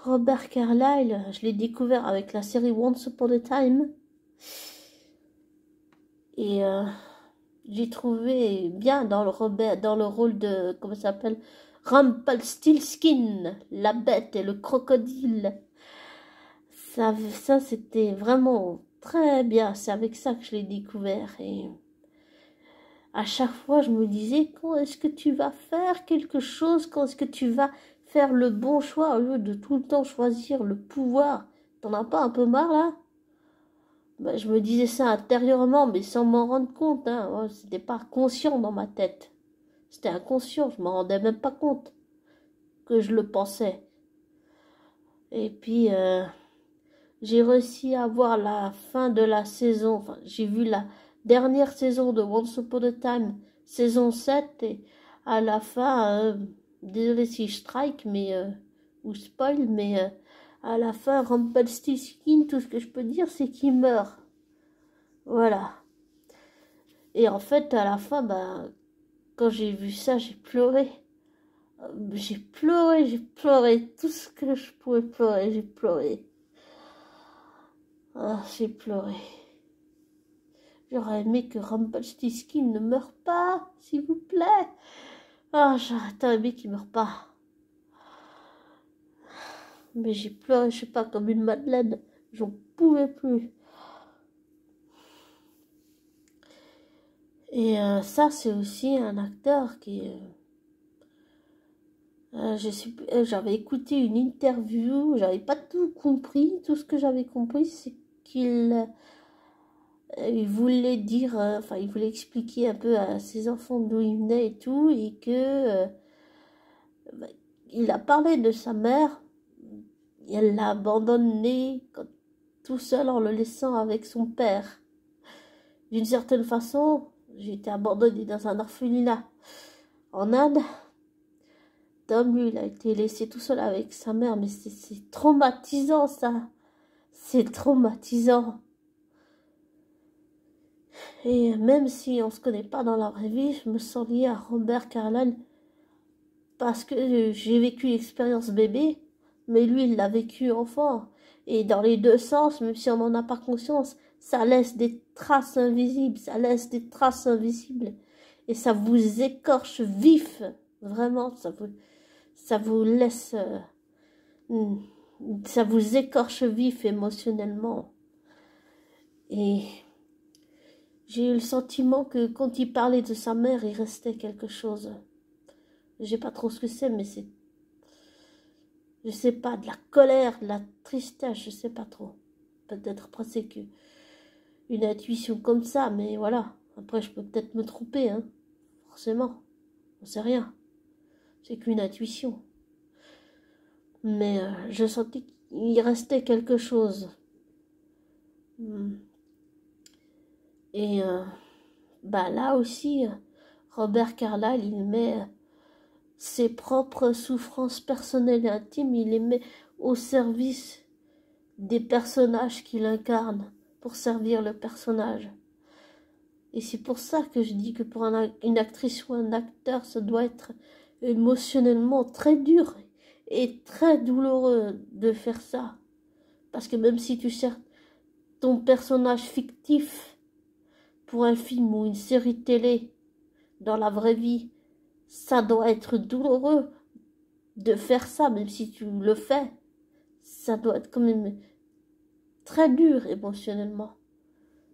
Robert Carlyle, je l'ai découvert avec la série Once Upon a Time. Et j'ai trouvé bien dans le rôle de, comment ça s'appelle, Rumpelstiltskin, la bête et le crocodile. Ça c'était vraiment très bien. C'est avec ça que je l'ai découvert. Et à chaque fois, je me disais, quand est-ce que tu vas faire quelque chose? Quand est-ce que tu vas faire le bon choix au lieu de tout le temps choisir le pouvoir? T'en as pas un peu marre là? Je me disais ça intérieurement, mais sans m'en rendre compte. Hein. C'était pas conscient dans ma tête. C'était inconscient, je m'en rendais même pas compte que je le pensais. Et puis, j'ai réussi à voir la fin de la saison. Enfin, j'ai vu la dernière saison de Once Upon a Time, saison 7. Et à la fin, désolé si je strike, ou spoil, mais à la fin, Rumpelstiltskin, tout ce que je peux dire, c'est qu'il meurt. Voilà. Et en fait, à la fin, quand j'ai vu ça, j'ai pleuré. J'ai pleuré. Tout ce que je pouvais pleurer, j'ai pleuré. Ah, j'ai pleuré. J'aurais aimé que Rumpelstiltskin ne meure pas, s'il vous plaît. Ah, j'aurais tant aimé qu'il meure pas. Mais j'ai pleuré, je sais pas, comme une madeleine. J'en pouvais plus. Et ça, c'est aussi un acteur qui... j'avais écouté une interview, j'avais pas tout compris. Tout ce que j'avais compris, c'est qu'il il voulait dire, il voulait expliquer un peu à ses enfants d'où il venait et tout, et que il a parlé de sa mère. Et elle l'a abandonné quand tout seul en le laissant avec son père. D'une certaine façon, j'ai été abandonnée dans un orphelinat en Inde. Tom, lui, il a été laissé tout seul avec sa mère, mais c'est traumatisant, ça. C'est traumatisant. Et même si on se connaît pas dans la vraie vie, je me sens liée à Robert Carlyle parce que j'ai vécu l'expérience bébé, mais lui, il l'a vécu enfant. Et dans les deux sens, même si on n'en a pas conscience, ça laisse des traces invisibles, ça laisse des traces invisibles. Et ça vous écorche vif, vraiment, ça vous laisse, ça vous écorche vif émotionnellement. Et j'ai eu le sentiment que quand il parlait de sa mère, il restait quelque chose. Je sais pas trop ce que c'est, mais c'est, je sais pas, de la colère, de la tristesse, je sais pas trop. Peut-être presque une intuition comme ça, mais voilà. Après, je peux peut-être me tromper, hein. Forcément. On sait rien. C'est qu'une intuition. Mais je sentais qu'il restait quelque chose. Et bah là aussi, Robert Carlyle, il met ses propres souffrances personnelles et intimes, il les met au service des personnages qu'il incarne pour servir le personnage. Et c'est pour ça que je dis que pour une actrice ou un acteur, ça doit être émotionnellement très dur et très douloureux de faire ça. Parce que même si tu sers ton personnage fictif pour un film ou une série télé dans la vraie vie, ça doit être douloureux de faire ça, même si tu le fais. Ça doit être quand même très dur émotionnellement.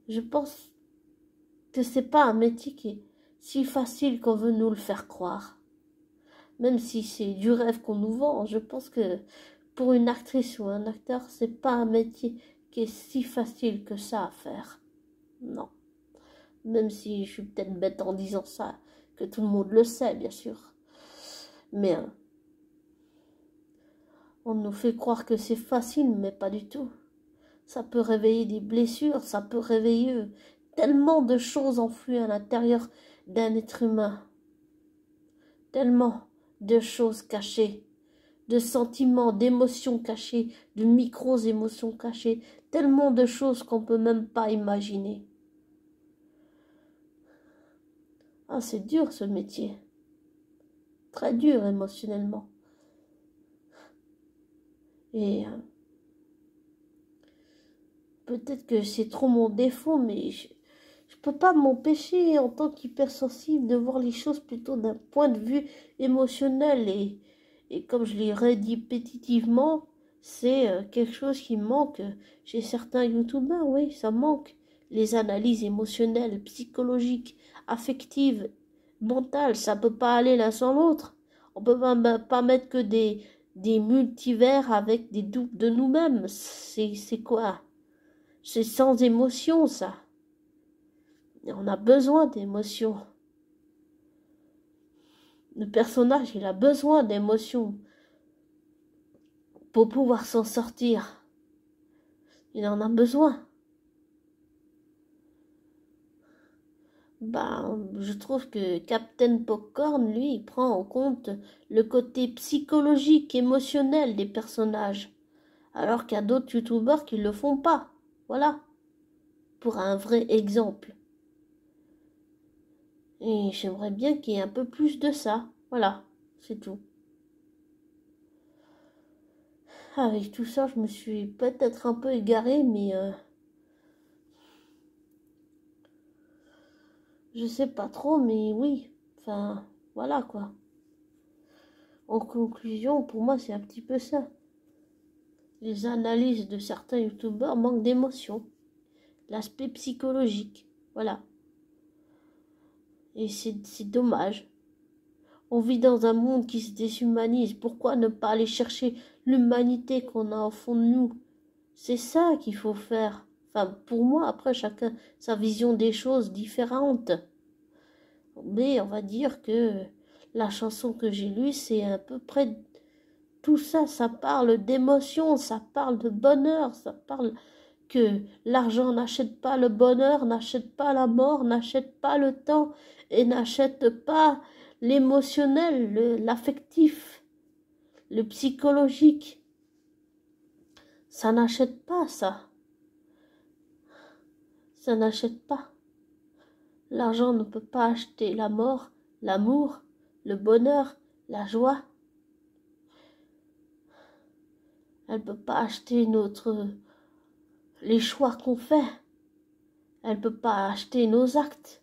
Je pense que c'est pas un métier qui est si facile qu'on veut nous le faire croire. Même si c'est du rêve qu'on nous vend, je pense que pour une actrice ou un acteur, c'est pas un métier qui est si facile que ça à faire. Non. Même si je suis peut-être bête en disant ça, que tout le monde le sait, bien sûr. Mais on nous fait croire que c'est facile, mais pas du tout. Ça peut réveiller des blessures, ça peut réveiller tellement de choses enfouies à l'intérieur d'un être humain. Tellement de choses cachées, de sentiments, d'émotions cachées, de micro-émotions cachées, tellement de choses qu'on ne peut même pas imaginer. Ah, c'est dur ce métier. Très dur émotionnellement. Et peut-être que c'est trop mon défaut, mais je peux pas m'empêcher en tant qu'hypersensible de voir les choses plutôt d'un point de vue émotionnel. Et comme je l'ai répétitivement, c'est quelque chose qui manque chez certains youtubeurs, oui, ça manque. Les analyses émotionnelles, psychologiques, affectives, mentales, ça peut pas aller l'un sans l'autre. On peut pas mettre que des multivers avec des doutes de nous-mêmes. C'est quoi? C'est sans émotion, ça. Et on a besoin d'émotions. Le personnage, il a besoin d'émotions pour pouvoir s'en sortir. Il en a besoin. Je trouve que Captain Popcorn, lui, il prend en compte le côté psychologique, émotionnel des personnages. Alors qu'il y a d'autres youtubeurs qui ne le font pas. Voilà. Pour un vrai exemple. Et j'aimerais bien qu'il y ait un peu plus de ça. Voilà, c'est tout. Avec tout ça, je me suis peut-être un peu égarée, mais je sais pas trop, mais oui. Enfin, voilà quoi. En conclusion, pour moi, c'est un petit peu ça. Les analyses de certains youtubeurs manquent d'émotion. L'aspect psychologique. Voilà. Et c'est dommage. On vit dans un monde qui se déshumanise. Pourquoi ne pas aller chercher l'humanité qu'on a au fond de nous? C'est ça qu'il faut faire. Enfin, pour moi, après, chacun sa vision des choses différente. Mais on va dire que la chanson que j'ai lue, c'est à peu près tout ça. Ça parle d'émotion, ça parle de bonheur, ça parle que l'argent n'achète pas le bonheur, n'achète pas la mort, n'achète pas le temps et n'achète pas l'émotionnel, l'affectif, le psychologique. Ça n'achète pas ça. Ça n'achète pas. L'argent ne peut pas acheter la mort, l'amour, le bonheur, la joie. Elle ne peut pas acheter les choix qu'on fait. Elle ne peut pas acheter nos actes.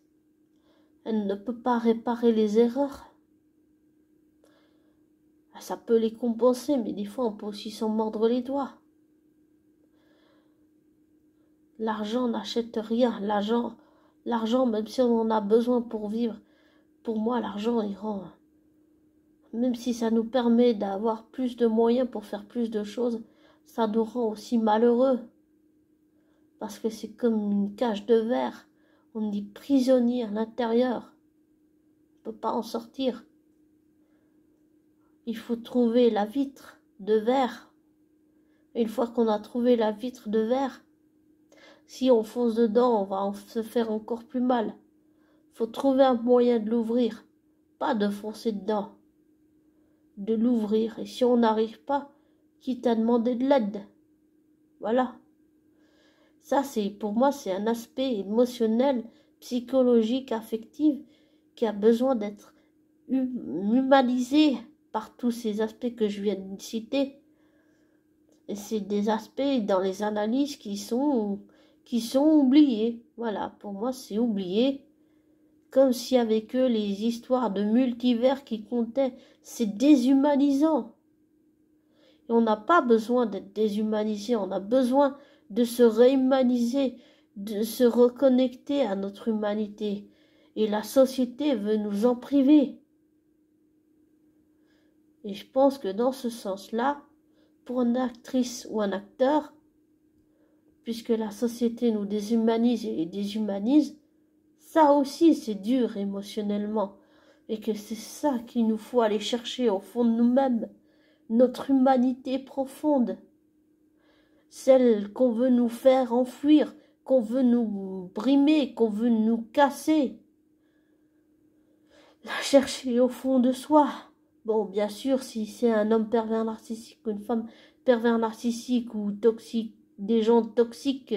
Elle ne peut pas réparer les erreurs. Ça peut les compenser, mais des fois on peut aussi s'en mordre les doigts. L'argent n'achète rien. L'argent, même si on en a besoin pour vivre, pour moi, l'argent, il rend. Même si ça nous permet d'avoir plus de moyens pour faire plus de choses, ça nous rend aussi malheureux. Parce que c'est comme une cage de verre. On est prisonnier à l'intérieur. On ne peut pas en sortir. Il faut trouver la vitre de verre. Et une fois qu'on a trouvé la vitre de verre, si on fonce dedans, on va se faire encore plus mal. Il faut trouver un moyen de l'ouvrir. Pas de foncer dedans. De l'ouvrir. Et si on n'arrive pas, quitte à demander de l'aide. Voilà. Ça, pour moi, c'est un aspect émotionnel, psychologique, affectif, qui a besoin d'être humanisé par tous ces aspects que je viens de citer. Et c'est des aspects dans les analyses qui sont oubliés. Voilà, pour moi, c'est oublié. Comme si avec eux, les histoires de multivers qui comptaient, c'est déshumanisant. Et on n'a pas besoin d'être déshumanisé, on a besoin de se réhumaniser, de se reconnecter à notre humanité. Et la société veut nous en priver. Et je pense que dans ce sens-là, pour une actrice ou un acteur, puisque la société nous déshumanise et déshumanise, ça aussi c'est dur émotionnellement. Et que c'est ça qu'il nous faut aller chercher au fond de nous-mêmes, notre humanité profonde. Celle qu'on veut nous faire enfuir, qu'on veut nous brimer, qu'on veut nous casser. La chercher au fond de soi. Bon, bien sûr, si c'est un homme pervers narcissique ou une femme pervers narcissique ou toxique, des gens toxiques,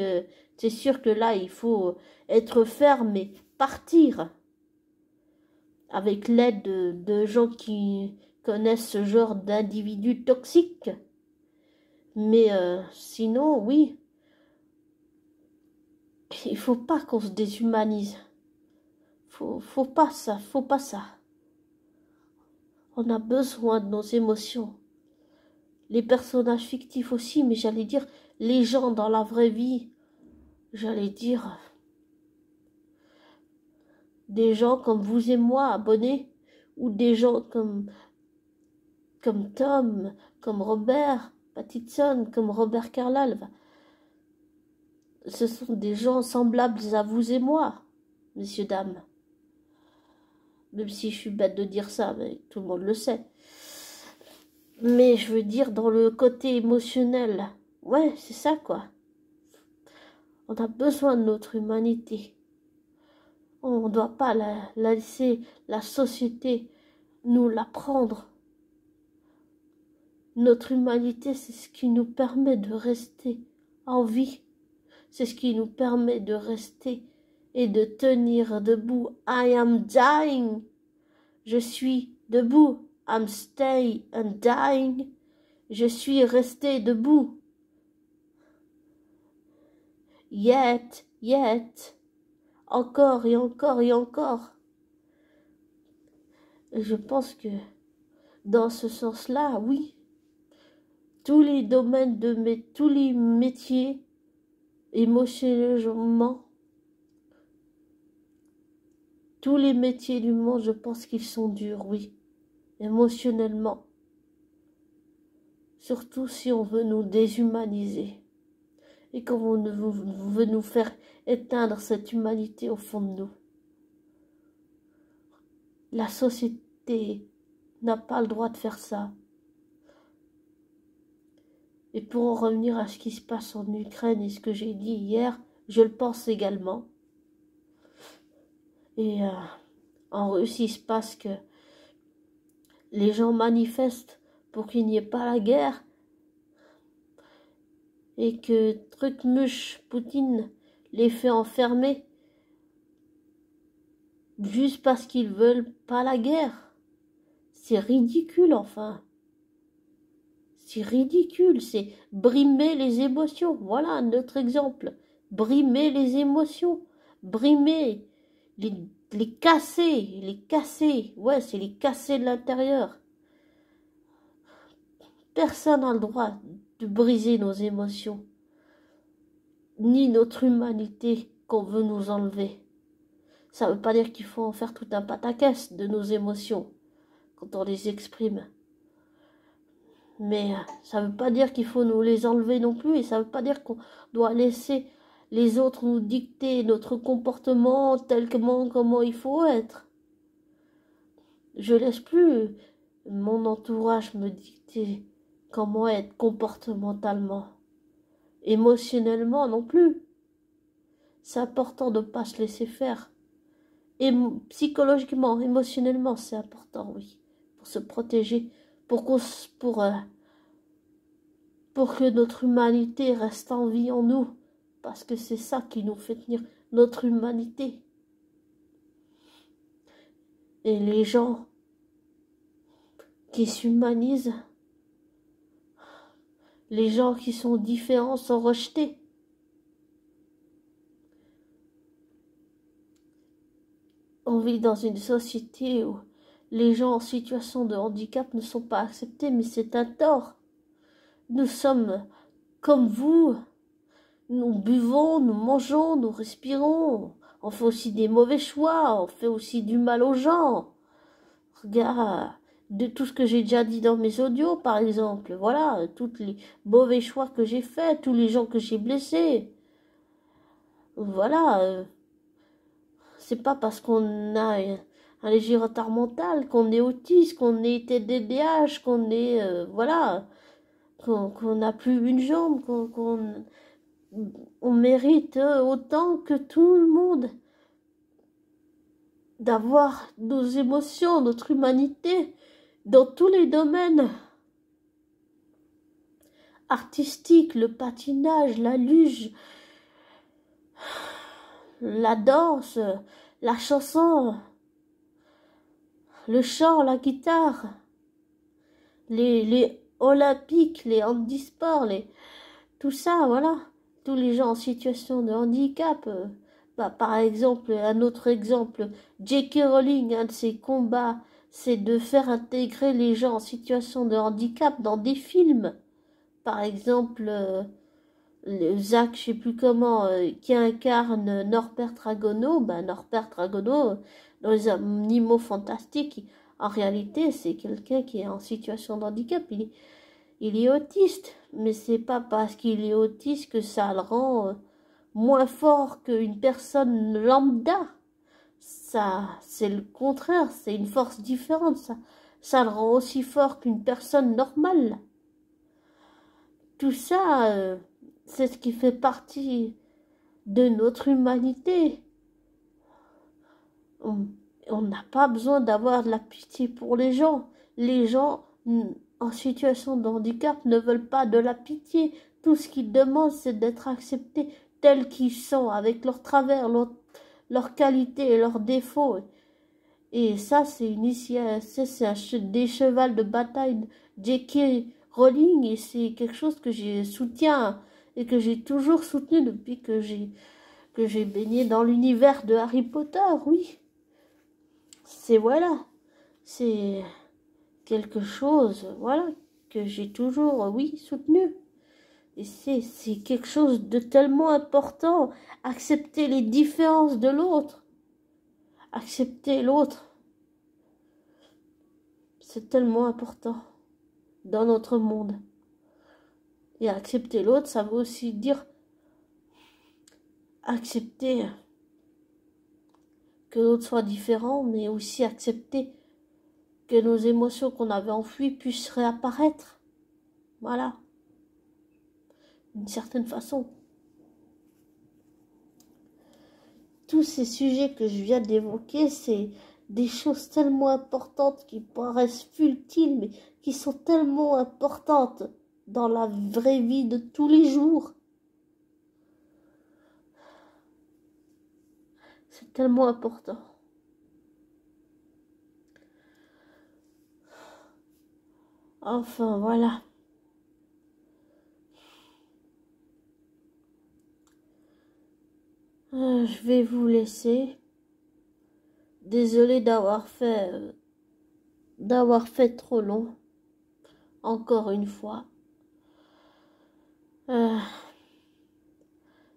c'est sûr que là, il faut être ferme et partir. Avec l'aide de gens qui connaissent ce genre d'individus toxiques. Mais sinon, oui, il faut pas qu'on se déshumanise. Faut pas ça, faut pas ça. On a besoin de nos émotions. Les personnages fictifs aussi, mais j'allais dire, les gens dans la vraie vie, j'allais dire, des gens comme vous et moi, abonnés, ou des gens comme Tom, comme Robert Pattinson, comme Robert Carlyle. Ce sont des gens semblables à vous et moi, messieurs, dames. Même si je suis bête de dire ça, mais tout le monde le sait. Mais je veux dire, dans le côté émotionnel, ouais, c'est ça, quoi. On a besoin de notre humanité. On ne doit pas la laisser la société nous la prendre. Notre humanité, c'est ce qui nous permet de rester en vie. C'est ce qui nous permet de rester et de tenir debout. I am dying. Je suis debout. I'm stay and dying. Je suis resté debout. Yet. Encore et encore et encore. Et je pense que dans ce sens-là, oui, tous les domaines tous les métiers émotionnellement, tous les métiers du monde, je pense qu'ils sont durs, oui, émotionnellement. Surtout si on veut nous déshumaniser et qu'on veut nous faire éteindre cette humanité au fond de nous. La société n'a pas le droit de faire ça. Et pour en revenir à ce qui se passe en Ukraine et ce que j'ai dit hier, je le pense également. Et en Russie, il se passe que les gens manifestent pour qu'il n'y ait pas la guerre et que Trucmuche, Poutine, les fait enfermer juste parce qu'ils veulent pas la guerre. C'est ridicule, enfin. C'est ridicule, c'est brimer les émotions. Voilà un autre exemple. Brimer les émotions. Brimer, les casser, les casser. Ouais, c'est les casser de l'intérieur. Personne n'a le droit de briser nos émotions, ni notre humanité qu'on veut nous enlever. Ça ne veut pas dire qu'il faut en faire tout un pataquès de nos émotions quand on les exprime. Mais ça ne veut pas dire qu'il faut nous les enlever non plus, et ça ne veut pas dire qu'on doit laisser les autres nous dicter notre comportement tel que comment il faut être. Je laisse plus mon entourage me dicter comment être comportementalement, émotionnellement non plus. C'est important de ne pas se laisser faire. Et psychologiquement, émotionnellement, c'est important, oui, pour se protéger, pour que notre humanité reste en vie en nous, parce que c'est ça qui nous fait tenir, notre humanité. Et les gens qui s'humanisent, les gens qui sont différents sont rejetés. On vit dans une société où les gens en situation de handicap ne sont pas acceptés, mais c'est un tort. Nous sommes comme vous, nous buvons, nous mangeons, nous respirons, on fait aussi des mauvais choix, on fait aussi du mal aux gens. Regarde, de tout ce que j'ai déjà dit dans mes audios, par exemple, voilà, tous les mauvais choix que j'ai faits, tous les gens que j'ai blessés. Voilà, c'est pas parce qu'on a un léger retard mental, qu'on est autiste, qu'on est TDAH, qu'on est, voilà, qu'on n'a plus une jambe, on mérite autant que tout le monde d'avoir nos émotions, notre humanité dans tous les domaines artistiques, le patinage, la luge, la danse, la chanson, le chant, la guitare, les olympiques, les handisports, tout ça, voilà. Tous les gens en situation de handicap. Par exemple, un autre exemple, J.K. Rowling, un de ses combats, c'est de faire intégrer les gens en situation de handicap dans des films. Par exemple, le Zach, je sais plus comment, qui incarne Norbert Dragono, Norbert Dragono, dans les Animaux Fantastiques, en réalité, c'est quelqu'un qui est en situation de handicap. Il est autiste, mais c'est pas parce qu'il est autiste que ça le rend moins fort qu'une personne lambda. Ça, c'est le contraire, c'est une force différente. Ça le rend aussi fort qu'une personne normale. Tout ça, c'est ce qui fait partie de notre humanité. On n'a pas besoin d'avoir de la pitié pour les gens. Les gens en situation de handicap ne veulent pas de la pitié. Tout ce qu'ils demandent, c'est d'être acceptés tels qu'ils sont, avec leurs travers, leurs qualités et leurs défauts. Et ça, c'est des chevals de bataille de J.K. Rowling, et c'est quelque chose que je soutiens et que j'ai toujours soutenu depuis que j'ai baigné dans l'univers de Harry Potter, oui. C'est quelque chose, voilà, que j'ai toujours, oui, soutenu. Et c'est quelque chose de tellement important, accepter les différences de l'autre, accepter l'autre, c'est tellement important dans notre monde. Et accepter l'autre, ça veut aussi dire accepter que l'autre soit différent, mais aussi accepter que nos émotions qu'on avait enfouies puissent réapparaître. Voilà. d'une certaine façon. Tous ces sujets que je viens d'évoquer, c'est des choses tellement importantes qui paraissent futiles, mais qui sont tellement importantes dans la vraie vie de tous les jours. C'est tellement important. Enfin, voilà. Je vais vous laisser. Désolée d'avoir fait trop long. Encore une fois.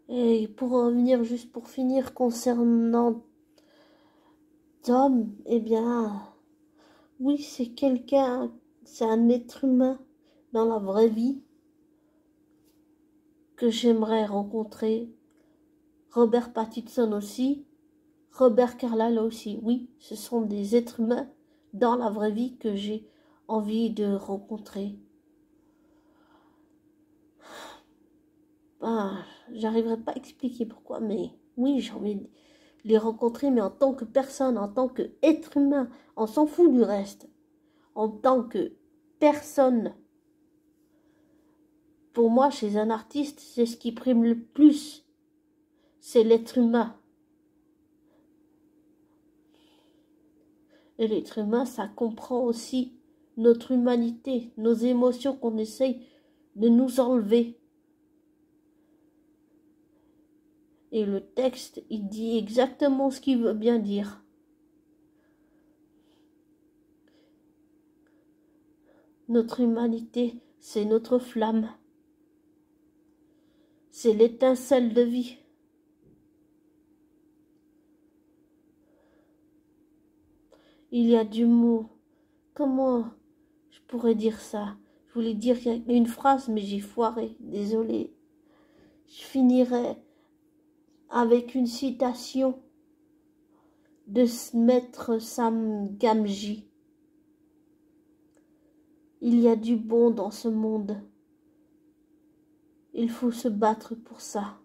Et pour revenir, juste pour finir, concernant Tom, eh bien, oui, c'est un être humain dans la vraie vie que j'aimerais rencontrer. Robert Pattinson aussi, Robert Carlyle aussi, oui, ce sont des êtres humains dans la vraie vie que j'ai envie de rencontrer. J'arriverai pas à expliquer pourquoi, mais oui, j'ai envie de les rencontrer, mais en tant que personne, en tant qu'être humain, on s'en fout du reste. En tant que personne. Pour moi, chez un artiste, c'est ce qui prime le plus. C'est l'être humain. Et l'être humain, ça comprend aussi notre humanité, nos émotions qu'on essaye de nous enlever. Et le texte, il dit exactement ce qu'il veut bien dire. Notre humanité, c'est notre flamme. C'est l'étincelle de vie. Il y a du mot. Comment je pourrais dire ça? Je voulais dire une phrase, mais j'ai foiré. Désolée. Je finirai avec une citation de Maître Sam Gamgee. Il y a du bon dans ce monde. Il faut se battre pour ça.